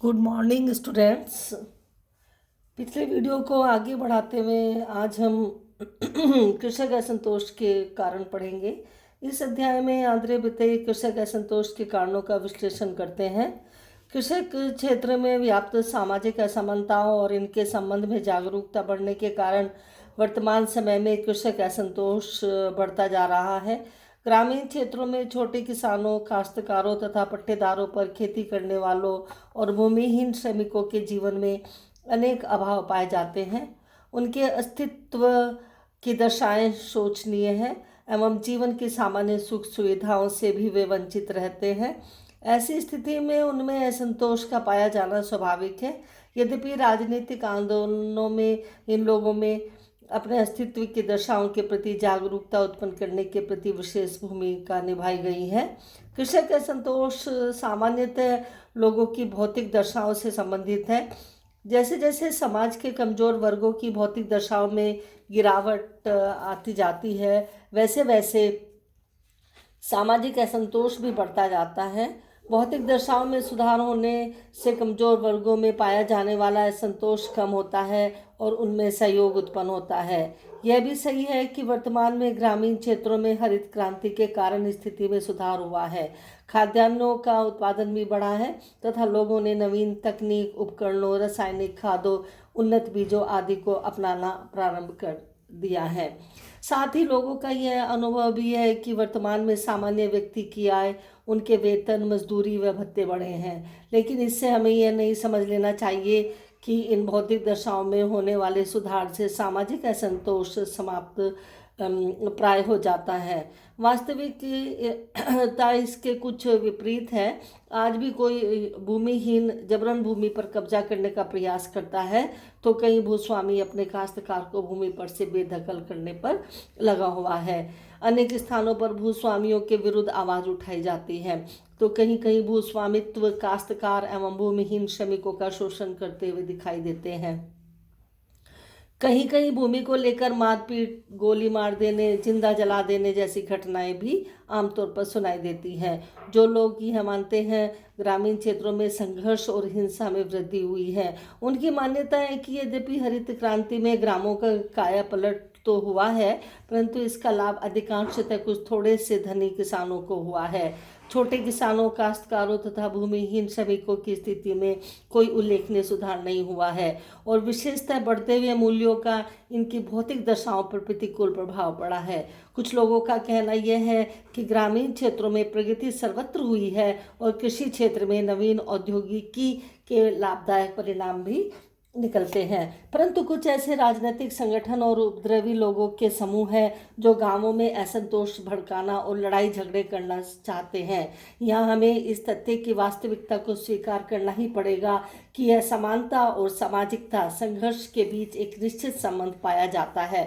Good morning students. पिछले video को आगे बढ़ाते हुए आज हम कृषक असंतोष के कारण पढ़ेंगे। इस अध्याय में आंद्रे बिते कृषक असंतोष के कारणों का विश्लेषण करते हैं। कृषक क्षेत्र में व्याप्त सामाजिक असमानताओं और इनके संबंध में जागरूकता बढ़ने के कारण वर्तमान समय में कृषक असंतोष बढ़ता जा रहा है। ग्रामीण क्षेत्रों में छोटे किसानों, काश्तकारों तथा पट्टेदारों पर खेती करने वालों और भूमिहीन श्रमिकों के जीवन में अनेक अभाव पाए जाते हैं। उनके अस्तित्व की दशाएं शोचनीय है एवं जीवन की सामान्य सुख सुविधाओं से भी वे वंचित रहते हैं। ऐसी स्थिति में उनमें असंतोष का पाया जाना स्वाभाविक है। यद्यपि राजनीतिक आंदोलनों में इन लोगों में अपने अस्तित्व की दशाओं के प्रति जागरूकता उत्पन्न करने के प्रति विशेष भूमिका निभाई गई है। कृषक असंतोष सामान्यतः लोगों की भौतिक दशाओं से संबंधित है। जैसे जैसे समाज के कमजोर वर्गों की भौतिक दशाओं में गिरावट आती जाती है, वैसे वैसे सामाजिक असंतोष भी बढ़ता जाता है। भौतिक दशाओं में सुधार होने से कमजोर वर्गों में पाया जाने वाला असंतोष कम होता है और उनमें सहयोग उत्पन्न होता है। यह भी सही है कि वर्तमान में ग्रामीण क्षेत्रों में हरित क्रांति के कारण स्थिति में सुधार हुआ है। खाद्यान्नों का उत्पादन भी बढ़ा है तथा लोगों ने नवीन तकनीक, उपकरणों, रासायनिक खादों, उन्नत बीजों आदि को अपनाना प्रारंभ कर दिया है। साथ ही लोगों का यह अनुभव भी है कि वर्तमान में सामान्य व्यक्ति की आय, उनके वेतन, मजदूरी व भत्ते बढ़े हैं। लेकिन इससे हमें यह नहीं समझ लेना चाहिए कि इन भौतिक दशाओं में होने वाले सुधार से सामाजिक असंतोष समाप्त प्राय हो जाता है। वास्तविकता इसके कुछ विपरीत है। आज भी कोई भूमिहीन जबरन भूमि पर कब्जा करने का प्रयास करता है तो कई भूस्वामी अपने काश्तकार को भूमि पर से बेदखल करने पर लगा हुआ है। अनेक स्थानों पर भूस्वामियों के विरुद्ध आवाज उठाई जाती है तो कहीं कहीं भूस्वामित्व काश्तकार एवं भूमिहीन श्रमिकों का शोषण करते हुए दिखाई देते हैं। कहीं कहीं भूमि को लेकर मारपीट, गोली मार देने, जिंदा जला देने जैसी घटनाएं भी आमतौर पर सुनाई देती हैं। जो लोग यह मानते हैं ग्रामीण क्षेत्रों में संघर्ष और हिंसा में वृद्धि हुई है, उनकी मान्यता है कि यद्यपि हरित क्रांति में ग्रामों का काया पलट तो हुआ है, परंतु इसका लाभ अधिकांशतः कुछ थोड़े से धनी किसानों को हुआ है। छोटे किसानों, काश्तकारों तथा भूमिहीन श्रमिकों की स्थिति में कोई उल्लेखनीय सुधार नहीं हुआ है और विशेषतः बढ़ते हुए मूल्यों का इनकी भौतिक दशाओं पर प्रतिकूल प्रभाव पड़ा है। कुछ लोगों का कहना यह है कि ग्रामीण क्षेत्रों में प्रगति सर्वत्र हुई है और कृषि क्षेत्र में नवीन औद्योगिकी के लाभदायक परिणाम भी निकलते हैं, परंतु कुछ ऐसे राजनीतिक संगठन और उपद्रवी लोगों के समूह हैं जो गांवों में असंतोष भड़काना और लड़ाई झगड़े करना चाहते हैं। यहाँ हमें इस तथ्य की वास्तविकता को स्वीकार करना ही पड़ेगा कि यह समानता और सामाजिकता संघर्ष के बीच एक निश्चित संबंध पाया जाता है।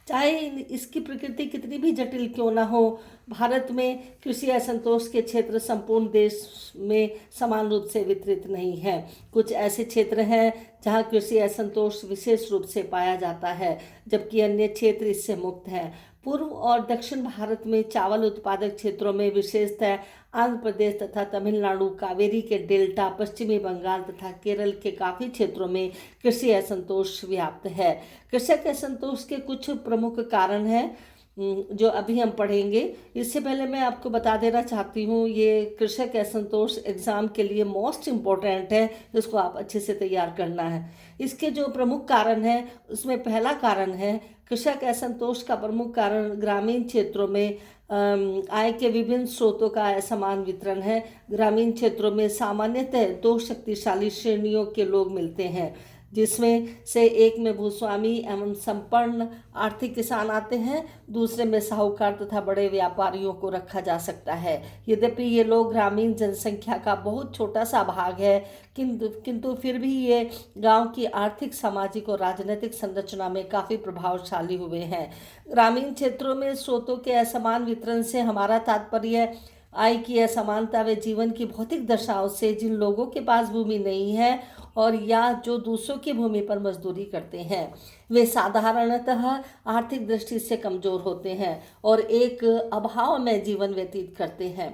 चाहे इसकी प्रकृति कितनी भी जटिल क्यों ना हो, भारत में कृषि असंतोष के क्षेत्र संपूर्ण देश में समान रूप से वितरित नहीं है। कुछ ऐसे क्षेत्र हैं जहां कृषि असंतोष विशेष रूप से पाया जाता है, जबकि अन्य क्षेत्र इससे मुक्त हैं। पूर्व और दक्षिण भारत में चावल उत्पादक क्षेत्रों में विशेषतः आंध्र प्रदेश तथा तमिलनाडु, कावेरी के डेल्टा, पश्चिमी बंगाल तथा केरल के काफ़ी क्षेत्रों में कृषि असंतोष व्याप्त है। कृषक असंतोष के कुछ प्रमुख कारण हैं जो अभी हम पढ़ेंगे। इससे पहले मैं आपको बता देना चाहती हूँ, ये कृषक असंतोष एग्ज़ाम के लिए मोस्ट इम्पोर्टेंट है, इसको आप अच्छे से तैयार करना है। इसके जो प्रमुख कारण हैं उसमें पहला कारण है कृषक असंतोष का प्रमुख कारण ग्रामीण क्षेत्रों में आय के विभिन्न स्रोतों का असमान वितरण है। ग्रामीण क्षेत्रों में सामान्यतः दो शक्तिशाली श्रेणियों के लोग मिलते हैं, जिसमें से एक में भूस्वामी एवं संपन्न आर्थिक किसान आते हैं, दूसरे में साहूकार तथा बड़े व्यापारियों को रखा जा सकता है। यद्यपि ये लोग ग्रामीण जनसंख्या का बहुत छोटा सा भाग है, किंतु फिर भी ये गांव की आर्थिक, सामाजिक और राजनीतिक संरचना में काफ़ी प्रभावशाली हुए हैं। ग्रामीण क्षेत्रों में स्रोतों के असमान वितरण से हमारा तात्पर्य आय की असमानता व जीवन की भौतिक दशाओं से जिन लोगों के पास भूमि नहीं है और या जो दूसरों की भूमि पर मजदूरी करते हैं, वे साधारणतः आर्थिक दृष्टि से कमजोर होते हैं और एक अभाव में जीवन व्यतीत करते हैं।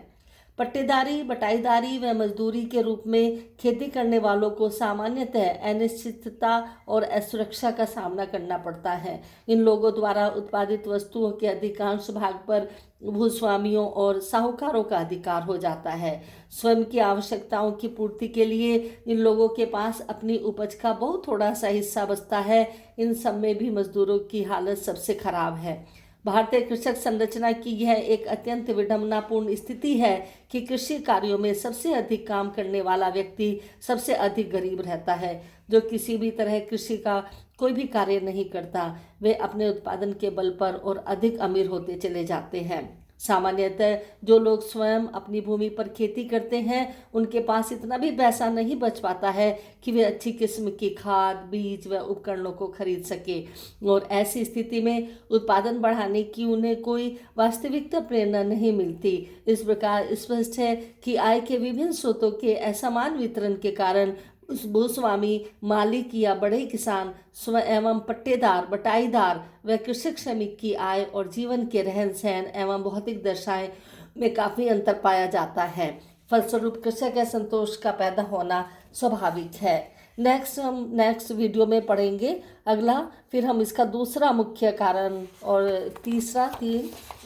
पट्टेदारी, बटाईदारी व मजदूरी के रूप में खेती करने वालों को सामान्यतः अनिश्चितता और असुरक्षा का सामना करना पड़ता है। इन लोगों द्वारा उत्पादित वस्तुओं के अधिकांश भाग पर भूस्वामियों और साहूकारों का अधिकार हो जाता है। स्वयं की आवश्यकताओं की पूर्ति के लिए इन लोगों के पास अपनी उपज का बहुत थोड़ा सा हिस्सा बचता है। इन सब में भी मजदूरों की हालत सबसे खराब है। भारतीय कृषक संरचना की यह एक अत्यंत विडंबनापूर्ण स्थिति है कि कृषि कार्यों में सबसे अधिक काम करने वाला व्यक्ति सबसे अधिक गरीब रहता है। जो किसी भी तरह कृषि का कोई भी कार्य नहीं करता, वे अपने उत्पादन के बल पर और अधिक अमीर होते चले जाते हैं। सामान्यतः जो लोग स्वयं अपनी भूमि पर खेती करते हैं, उनके पास इतना भी पैसा नहीं बच पाता है कि वे अच्छी किस्म की खाद, बीज व उपकरणों को खरीद सके, और ऐसी स्थिति में उत्पादन बढ़ाने की उन्हें कोई वास्तविकता प्रेरणा नहीं मिलती। इस प्रकार स्पष्ट है कि आय के विभिन्न स्रोतों के असमान वितरण के कारण उस भूस्वामी, मालिक या बड़े किसान एवं पट्टेदार, बटाईदार व कृषक श्रमिक की आय और जीवन के रहन सहन एवं भौतिक दशाएं में काफ़ी अंतर पाया जाता है। फलस्वरूप कृषक असंतोष का पैदा होना स्वाभाविक है। हम नेक्स्ट वीडियो में पढ़ेंगे अगला, फिर हम इसका दूसरा मुख्य कारण और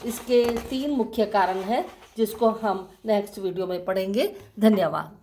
इसके 3 मुख्य कारण है जिसको हम नेक्स्ट वीडियो में पढ़ेंगे। धन्यवाद।